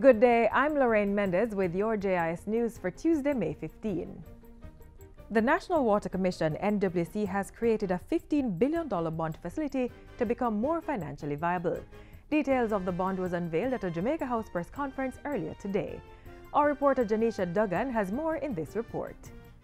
Good day, I'm Lorraine Mendez with your JIS News for Tuesday, May 15. The National Water Commission, NWC, has created a $15 billion bond facility to become more financially viable. Details of the bond was unveiled at a Jamaica House press conference earlier today. Our reporter Janisha Duggan has more in this report.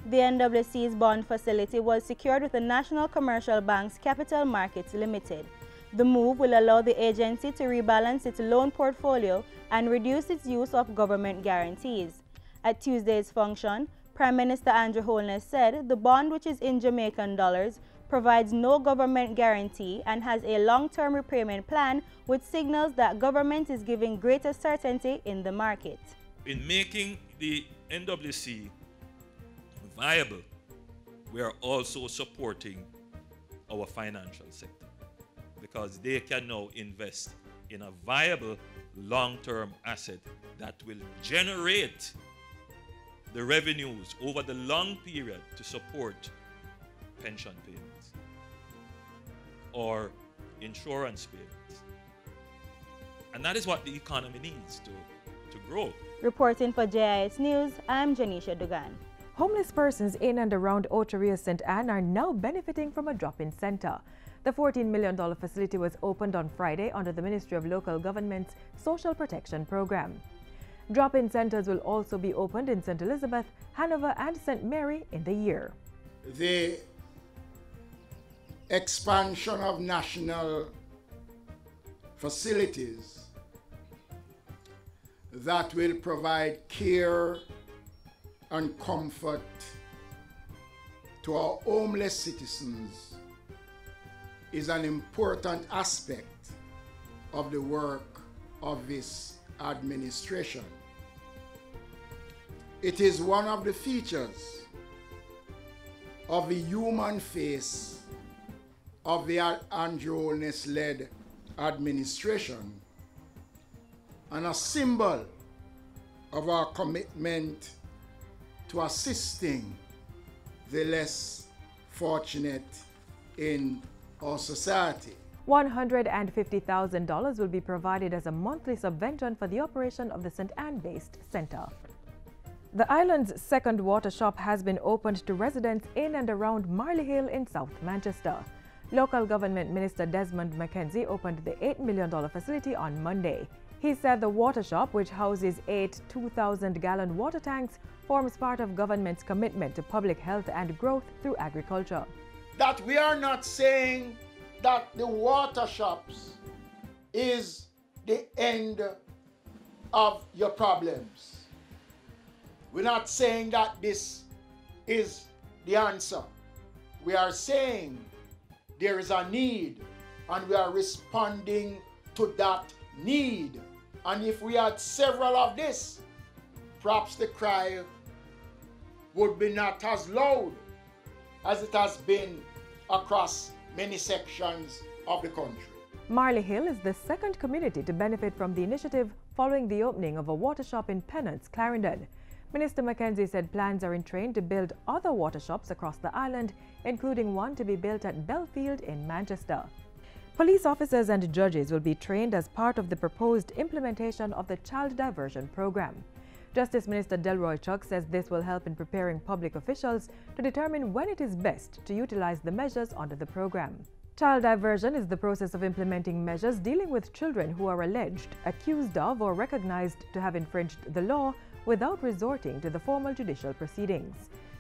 The NWC's bond facility was secured with the National Commercial Bank's Capital Markets Limited. The move will allow the agency to rebalance its loan portfolio and reduce its use of government guarantees. At Tuesday's function, Prime Minister Andrew Holness said the bond, which is in Jamaican dollars, provides no government guarantee and has a long-term repayment plan, which signals that government is giving greater certainty in the market. In making the NWC viable, we are also supporting our financial sector, because they can now invest in a viable long-term asset that will generate the revenues over the long period to support pension payments or insurance payments. And that is what the economy needs to grow. Reporting for JIS News, I'm Janisha Duggan. Homeless persons in and around Oteria St. Anne are now benefiting from a drop-in center. The $14 million facility was opened on Friday under the Ministry of Local Government's Social Protection Program. Drop-in centers will also be opened in St. Elizabeth, Hanover, and St. Mary in the year. The expansion of national facilities that will provide care and comfort to our homeless citizens is an important aspect of the work of this administration. It is one of the features of the human face of the Andrew Holness-led administration and a symbol of our commitment to assisting the less fortunate in our society. $150,000 will be provided as a monthly subvention for the operation of the St. Anne-based center. The island's second water shop has been opened to residents in and around Marley Hill in South Manchester. Local Government Minister Desmond McKenzie opened the $8 million facility on Monday. He said the water shop, which houses 8 2,000-gallon water tanks, forms part of government's commitment to public health and growth through agriculture. That we are not saying that the water shops is the end of your problems. We're not saying that this is the answer. We are saying there is a need and we are responding to that need. And if we had several of this, perhaps the cry would be not as loud as it has been across many sections of the country. Marley Hill is the second community to benefit from the initiative following the opening of a water shop in Pennants, Clarendon. Minister McKenzie said plans are in train to build other water shops across the island, including one to be built at Belfield in Manchester. Police officers and judges will be trained as part of the proposed implementation of the Child Diversion Program. Justice Minister Delroy Chuck says this will help in preparing public officials to determine when it is best to utilize the measures under the program. Child diversion is the process of implementing measures dealing with children who are alleged, accused of, or recognized to have infringed the law without resorting to the formal judicial proceedings.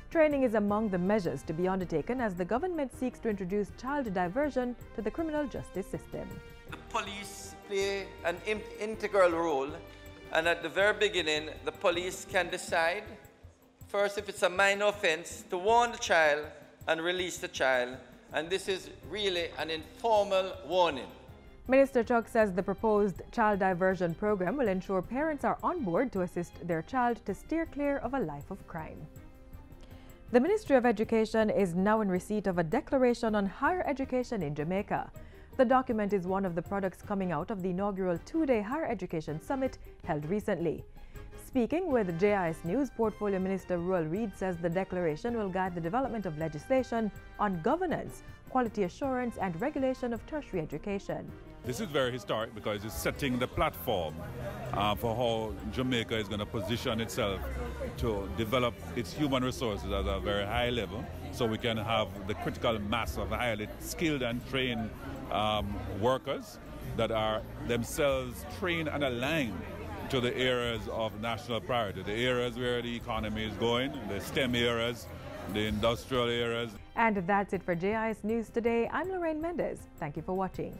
Training is among the measures to be undertaken as the government seeks to introduce child diversion to the criminal justice system. The police play an integral role. And at the very beginning, the police can decide, first, if it's a minor offense, to warn the child and release the child. And this is really an informal warning. Minister Chuck says the proposed child diversion program will ensure parents are on board to assist their child to steer clear of a life of crime. The Ministry of Education is now in receipt of a declaration on higher education in Jamaica. The document is one of the products coming out of the inaugural two-day Higher Education Summit held recently. Speaking with JIS News, Portfolio Minister Ruel Reid says the declaration will guide the development of legislation on governance, quality assurance, and regulation of tertiary education. This is very historic because it's setting the platform for how Jamaica is going to position itself to develop its human resources at a very high level, so we can have the critical mass of highly skilled and trained workers that are themselves trained and aligned to the areas of national priority, the areas where the economy is going, the STEM areas, the industrial areas. And that's it for JIS News Today. I'm Lorraine Mendez. Thank you for watching.